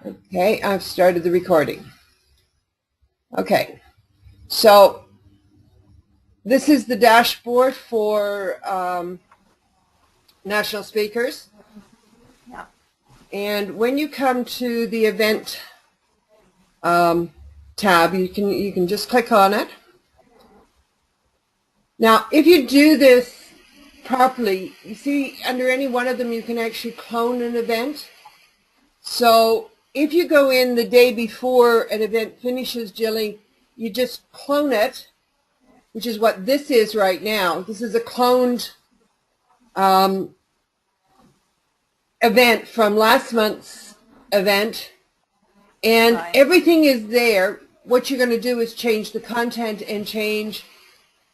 Okay, I've started the recording. Okay, so this is the dashboard for national speakers. Yeah. And when you come to the event tab, you can just click on it. Now, if you do this properly, you see under any one of them you can actually clone an event. So if you go in the day before an event finishes, Jilly, you just clone it, which is what this is right now. This is a cloned event from last month's event, and Right. everything is there. What you're going to do is change the content and change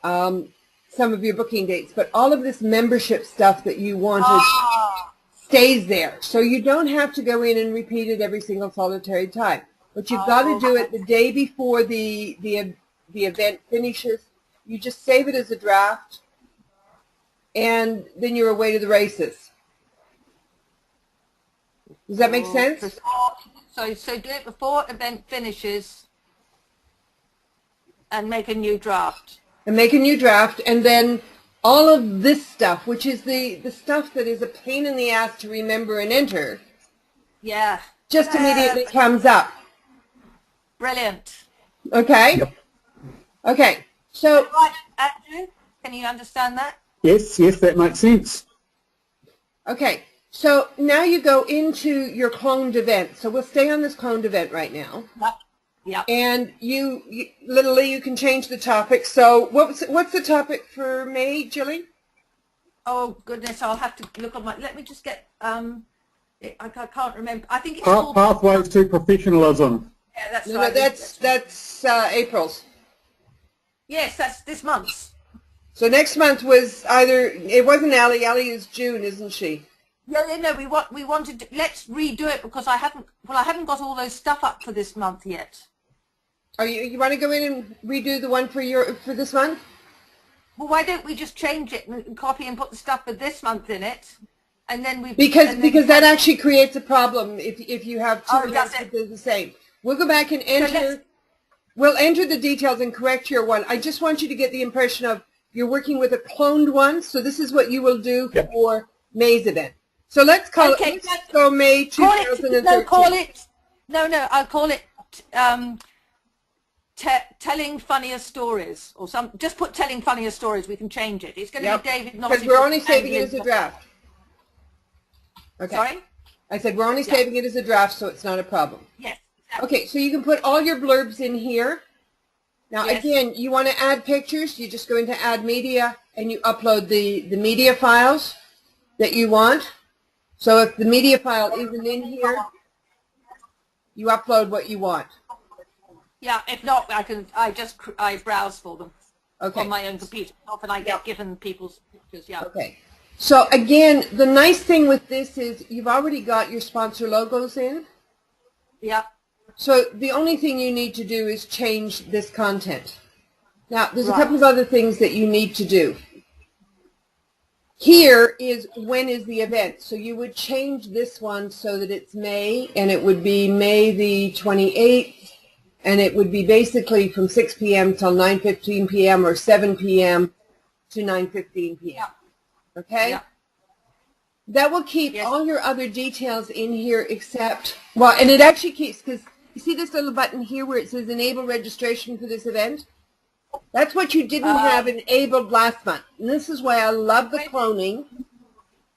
some of your booking dates, but all of this membership stuff that you wanted stays there. So you don't have to go in and repeat it every single solitary time. But you've got to do it the day before the event finishes. You just save it as a draft, and then you're away to the races. Does that make sense? So do it before event finishes and make a new draft. And make a new draft, and then all of this stuff, which is the stuff that is a pain in the ass to remember and enter, Yeah. just immediately comes up. Brilliant. Okay? Yep. Okay, so... Right, Andrew, can you understand that? Yes, that makes sense. Okay, so now you go into your cloned event. So we'll stay on this cloned event right now. Yep. And you literally, you can change the topic. So what's the topic for May, Jilly? Oh, goodness, I'll have to look on my... Let me just get... I can't remember. I think it's called... Pathways to Professionalism. Yeah, that's No, right. that's April's. Yes, that's this month's. So next month was either, it wasn't Ali. Ali is June, isn't she? Yeah, no, we wanted to... Let's redo it because I haven't got all those stuff up for this month yet. Are you want to go in and redo the one for this month? Well, why don't we just change it and copy and put the stuff for this month in it, and then we because that actually creates a problem if you have two does events it? that are the same. We'll go back and enter. We'll enter the details and correct your one. I just want you to get the impression of you're working with a cloned one. So this is what you will do for May's event. So let's call it. Let's go May 2013. I'll call it telling funnier stories or some. Just put telling funnier stories. We can change it. It's going to be David. Because we're only saving it as a draft. Okay. Sorry? I said we're only saving it as a draft, so it's not a problem. Yes. Exactly. Okay, so you can put all your blurbs in here. Now, again, you want to add pictures. You just go into Add Media, and you upload the media files that you want. So if the media file isn't in here, you upload what you want. Yeah, if not, I browse for them on my own computer. Often I get given people's pictures, Okay. So again, the nice thing with this is you've already got your sponsor logos in. Yeah. So the only thing you need to do is change this content. Now, there's a couple of other things that you need to do. Here is when is the event. So you would change this one so that it's May, and it would be May the 28th, and it would be basically from 6 p.m. till 9:15 p.m. or 7 p.m. to 9:15 p.m. Yeah. Okay? Yeah. That will keep all your other details in here except, well, and it actually keeps, because you see this little button here where it says enable registration for this event? That's what you didn't have enabled last month. And this is why I love the cloning,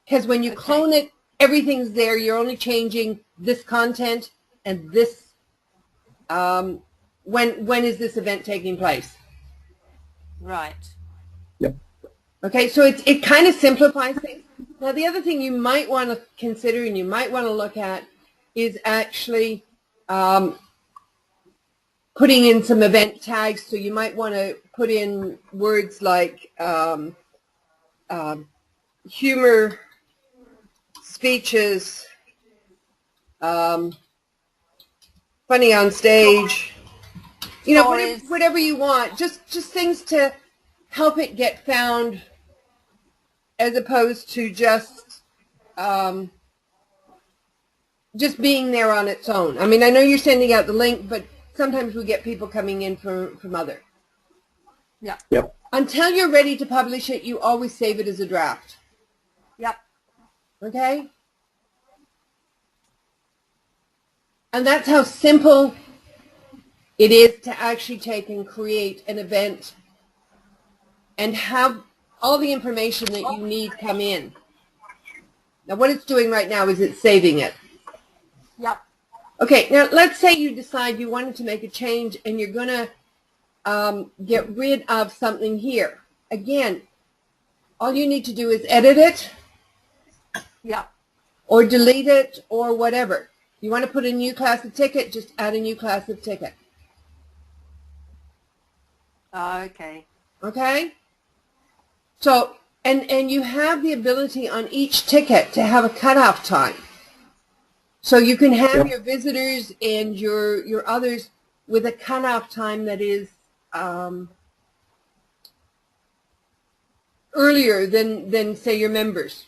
because when you clone it, everything's there. You're only changing this content and this, when is this event taking place? Right. Yep. Okay, so it kind of simplifies things. Now, the other thing you might want to consider and you might want to look at is actually putting in some event tags. So you might want to put in words like humor, speeches, funny on stage, you know, whatever you want. Just things to help it get found, as opposed to just just being there on its own. I mean, I know you're sending out the link, but sometimes we get people coming in from other. Yeah. Yep. Until you're ready to publish it, you always save it as a draft. Yep. Okay? And that's how simple it is to actually take and create an event and have all the information that you need come in. Now what it's doing right now is it's saving it. Yep. Okay, now let's say you decide you wanted to make a change and you're going to get rid of something here. Again, all you need to do is edit it. Yeah. Or delete it or whatever. You want to put a new class of ticket, just add a new class of ticket. Okay. Okay? So, and you have the ability on each ticket to have a cutoff time. So you can have your visitors and your others with a cutoff time that is earlier than say your members.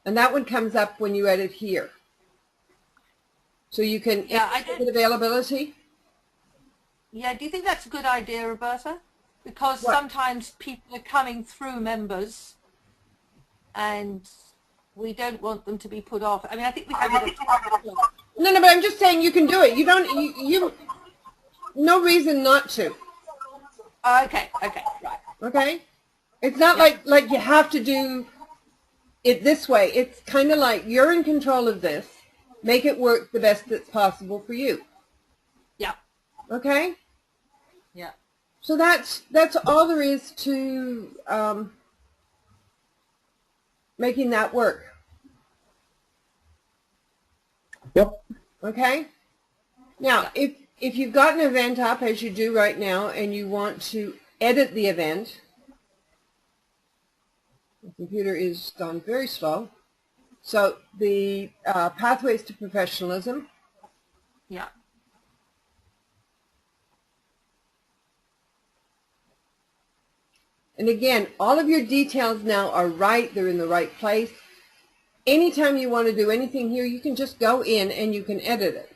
And that one comes up when you edit here. So you can edit availability. Yeah, do you think that's a good idea, Roberta? Because sometimes people are coming through members and we don't want them to be put off. I mean, I think we have No, but I'm just saying you can do it. You don't, you no reason not to. Okay, right. Okay? It's not like you have to do it this way. It's kind of like you're in control of this. Make it work the best that's possible for you. Yeah. Okay? Yeah. So that's all there is to making that work. Yep. Okay? Now, if you've got an event up, as you do right now, and you want to edit the event, the computer is gone very slow. So the pathways to professionalism. Yeah. And again, all of your details now are right. They're in the right place. Anytime you want to do anything here, you can just go in and you can edit it.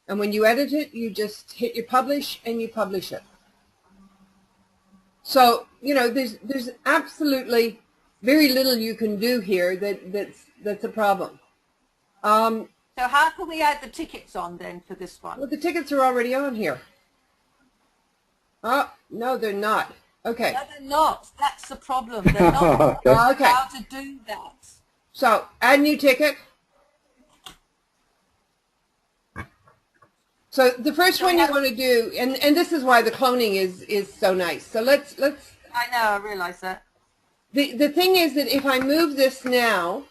And when you edit it, you just hit your publish and you publish it. So, you know, there's absolutely very little you can do here that's a problem. So how can we add the tickets on then for this one? Well, the tickets are already on here. Oh, no, they're not. Okay. No, they're not. That's the problem. They're not Okay. how to do that. So, add new ticket. So the first one you want to do, and this is why the cloning is so nice. So let's. I know, I realize that. The thing is that if I move this now,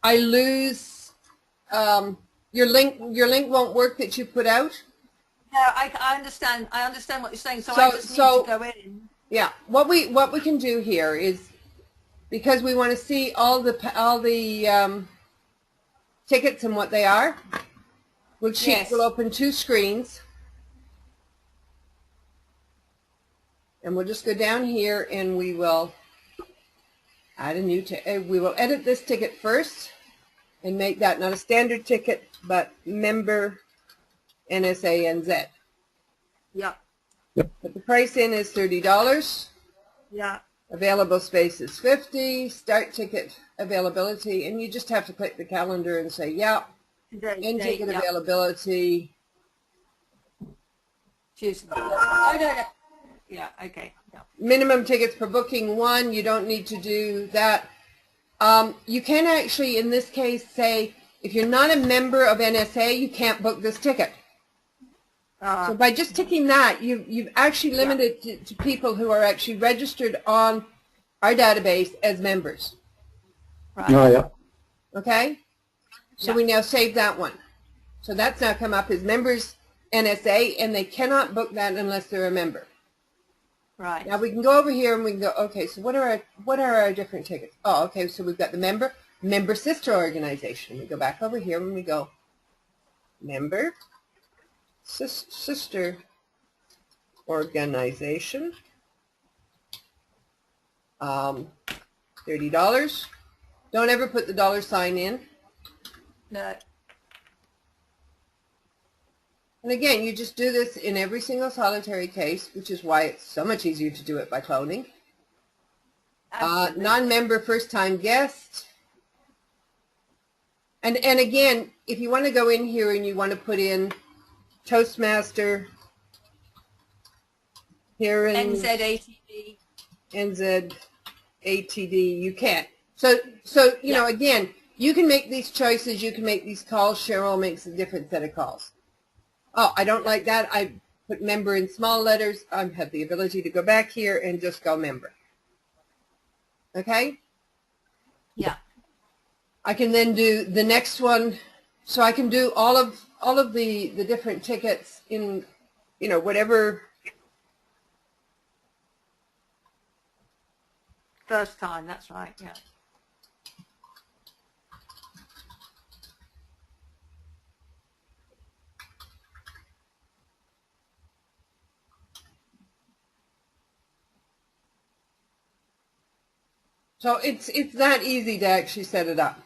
I lose your link. Your link won't work that you put out. No, I understand. I understand what you're saying. So I just need to go in. Yeah, what we can do here is, because we want to see all the tickets and what they are. We'll open two screens, and we'll just go down here and we will add a new we will edit this ticket first and make that not a standard ticket but member NSANZ. Yeah. Put the price in is $30. Yeah. Available space is 50. Start ticket availability, and you just have to click the calendar and say yeah. End ticket availability. Tuesday. Oh, no. Yeah, okay. Yeah. Minimum tickets per booking 1. You don't need to do that. You can actually, in this case, say if you're not a member of NSA, you can't book this ticket. So by just ticking that, you've actually limited to people who are actually registered on our database as members. Right. Oh, yeah. Okay? So we now save that one. So that's now come up as members NSA, and they cannot book that unless they're a member. Right. Now we can go over here and we can go, okay, so what are our different tickets? Oh, okay, so we've got the member sister organization. We go back over here and we go member sister organization. $30. Don't ever put the $ in. No. And again, you just do this in every single solitary case, which is why it's so much easier to do it by cloning. Non-member first-time guest. And again, if you want to go in here and you want to put in Toastmaster, here in NZATD. NZATD, you can't. So you know, again, you can make these choices, you can make these calls. Cheryl makes a different set of calls. Oh, I don't like that. I put member in small letters. I have the ability to go back here and just go member. Okay? Yeah. I can then do the next one. So I can do all of the different tickets in, you know, whatever. First time, that's right, yeah. So it's that easy to actually set it up.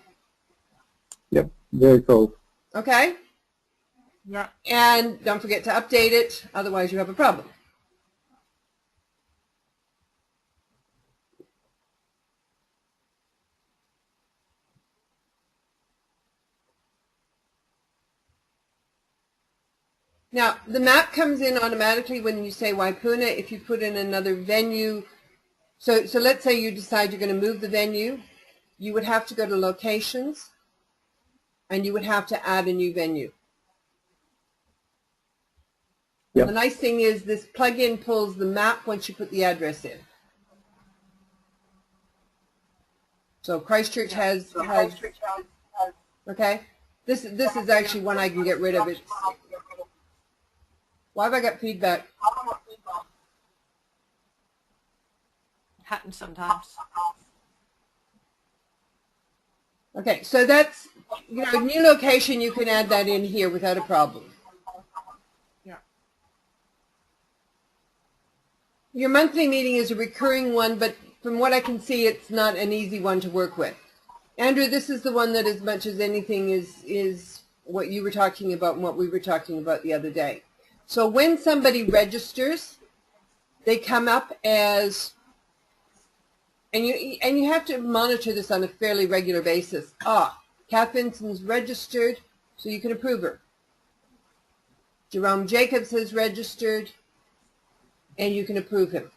Yep, very cool. Okay? Yeah. And don't forget to update it, otherwise you have a problem. Now, the map comes in automatically when you say Waipuna. If you put in another venue, so let's say you decide you're going to move the venue, you would have to go to locations, and you would have to add a new venue. Yep. The nice thing is this plugin pulls the map once you put the address in. So Christchurch has okay. This is actually one I can get rid of. Why have I got feedback? Happens sometimes. Okay, so that's, you know, new location, you can add that in here without a problem. Yeah. Your monthly meeting is a recurring one, but from what I can see, it's not an easy one to work with. Andrew, this is the one that as much as anything is what you were talking about and what we were talking about the other day. So when somebody registers, they come up as, and you have to monitor this on a fairly regular basis. Kath Vinson's registered, so you can approve her. Jerome Jacobs has registered, and you can approve him.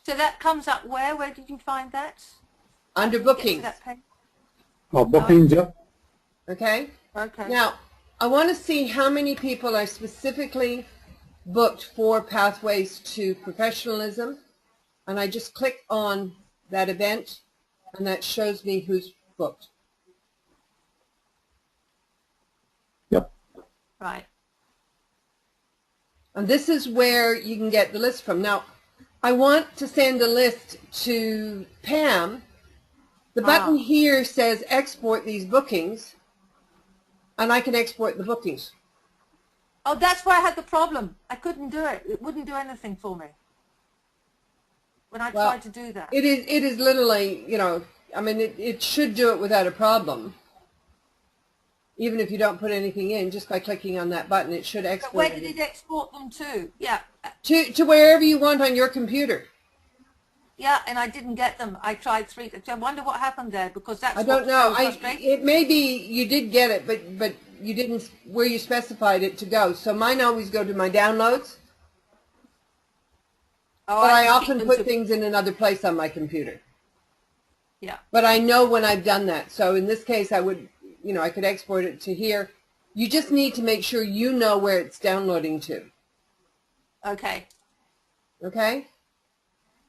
So that comes up where? Where did you find that? Under bookings. Oh, bookings, yep. Okay? Okay. Now, I want to see how many people are specifically booked for Pathways to Professionalism. And I just click on that event, and that shows me who's booked. Yep. Right. And this is where you can get the list from. Now, I want to send a list to Pam. The button here says export these bookings, and I can export the bookings. Oh, that's why I had the problem. I couldn't do it. It wouldn't do anything for me when I tried to do that. It is literally, you know, I mean, it should do it without a problem. Even if you don't put anything in, just by clicking on that button, it should export. But where did it export them to? Yeah. To wherever you want on your computer. Yeah, and I didn't get them. I tried 3. I wonder what happened there, because that's I don't know. So frustrating. It may be you did get it, but you didn't where you specified it to go. So mine always go to my downloads. Oh, But I often put things in another place on my computer. Yeah. But I know when I've done that. So in this case, I would, you know, I could export it to here. You just need to make sure you know where it's downloading to. Okay. Okay?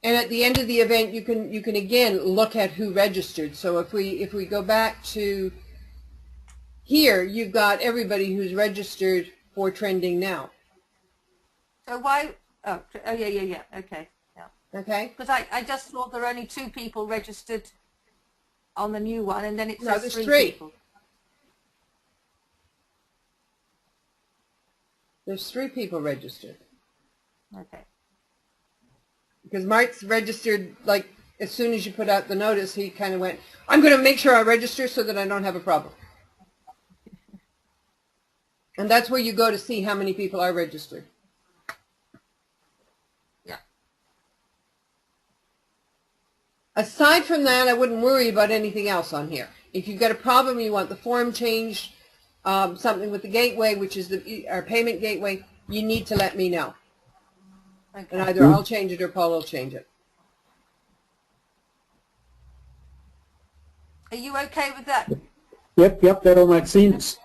And at the end of the event, you can again look at who registered. So if we go back to here, you've got everybody who's registered for Trending Now. So why? Oh yeah. Okay. Yeah. Okay? Because I just thought there were only 2 people registered on the new one, and then it No, says there's 3 3. people. There's 3 people registered. Okay. Because Mark's registered like as soon as you put out the notice, he kind of went, I'm going to make sure I register so that I don't have a problem. And that's where you go to see how many people are registered. Yeah. Aside from that, I wouldn't worry about anything else on here. If you've got a problem, you want the form changed, something with the gateway, which is our payment gateway, you need to let me know. Okay. And either I'll change it or Paul will change it. Are you okay with that? Yep, that all makes sense.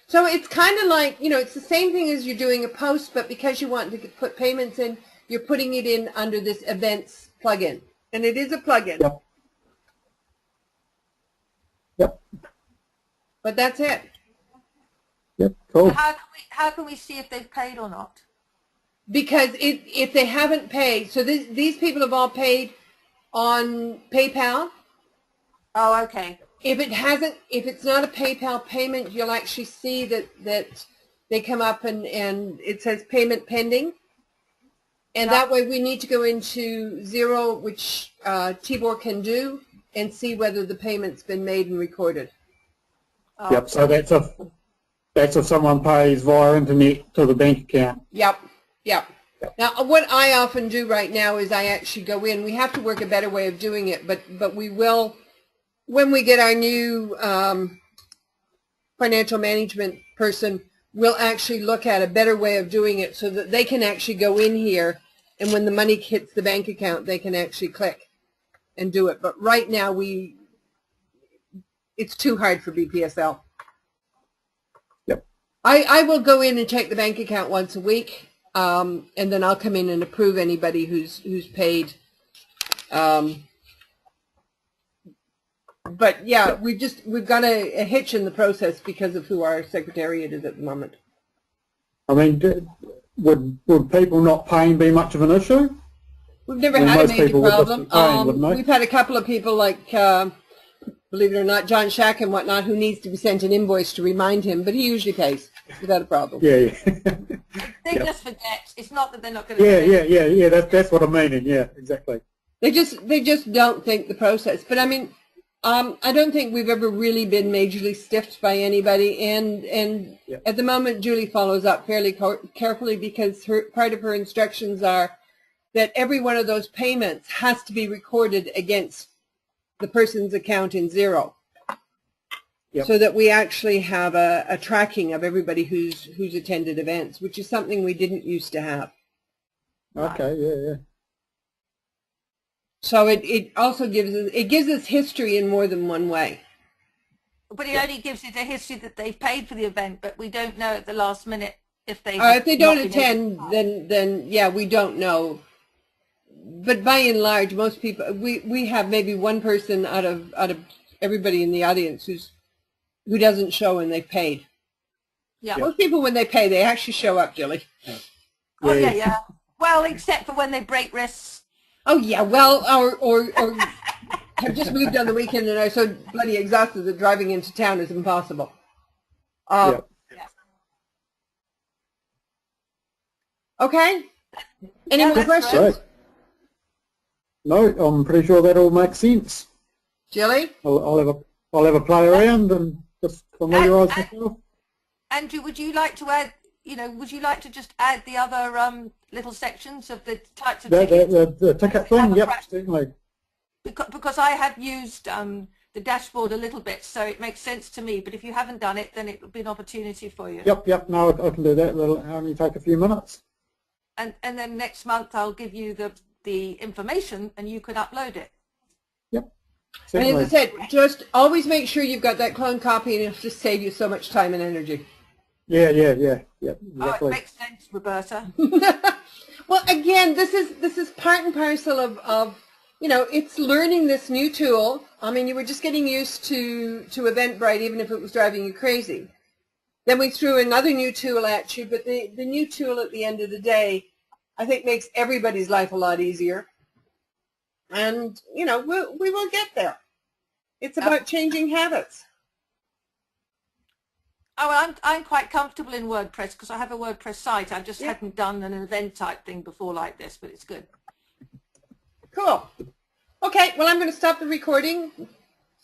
So it's kind of like, it's the same thing as you're doing a post, but because you want to put payments in, you're putting it in under this events plugin. And it is a plugin. Yep. But that's it. Yep, cool. So how can we see if they've paid or not? Because if they haven't paid, so these people have all paid on PayPal. Oh, okay. If it's not a PayPal payment, you'll actually see that they come up and it says payment pending. And that way we need to go into Xero, which Tibor can do, and see whether the payment's been made and recorded. Oh, Yep, so that's if someone pays via internet to the bank account. Yep. Now, what I often do right now is I actually go in. We have to work a better way of doing it, but we will, when we get our new financial management person, we'll actually look at a better way of doing it so that they can actually go in here, and when the money hits the bank account, they can actually click and do it. But right now, it's too hard for BPSL. Yep. I will go in and check the bank account once a week, and then I'll come in and approve anybody who's paid. But yeah, we've got a hitch in the process because of who our secretariat is at the moment. I mean, would people not paying be much of an issue? We've never had a major problem. Paying, we've had a couple of people like, believe it or not, John Shack and whatnot, who needs to be sent an invoice to remind him, but he usually pays without a problem. Yeah. They just forget. It's not that they're not going to pay. Yeah. That's what I'm meaning. Yeah, exactly. They just don't think the process. But I mean, I don't think we've ever really been majorly stiffed by anybody, and at the moment Julie follows up fairly carefully because part of her instructions are that every one of those payments has to be recorded against the person's account in Xero, so that we actually have a tracking of everybody who's attended events, which is something we didn't used to have. Okay, yeah. So it also gives us history in more than one way. But it only gives you the history that they've paid for the event, but we don't know at the last minute if they. If they don't attend, then yeah, we don't know. But by and large, most people, we have maybe one person out of everybody in the audience who doesn't show and they've paid. Yeah. Most people, when they pay, they actually show up, Julie. Oh yeah. Well, except for when they break wrists. Oh yeah, well, or have just moved on the weekend and are so bloody exhausted that driving into town is impossible. Okay. Any more questions? Right. No, I'm pretty sure that all makes sense. Julie? I'll have a play around and just familiarise myself. Andrew, would you like to add? Would you like to just add the other little sections of the types of tickets? The ticket thing, yep, certainly. Because I have used the dashboard a little bit, so it makes sense to me. But if you haven't done it, then it would be an opportunity for you. Yep, no, I can do that. It'll only take a few minutes. And then next month I'll give you the information and you can upload it. Yep. And as I said, just always make sure you've got that clone copy, and it'll just save you so much time and energy. Yeah, exactly. Oh, it makes sense, Roberta. Well, again, this is part and parcel of it's learning this new tool. I mean, you were just getting used to Eventbrite, even if it was driving you crazy. Then we threw another new tool at you, but the new tool at the end of the day, I think, makes everybody's life a lot easier. And, we will get there. It's about changing habits. Oh, I'm quite comfortable in WordPress because I have a WordPress site. I just hadn't done an event type thing before like this, but it's good. Cool. Okay, well, I'm going to stop the recording.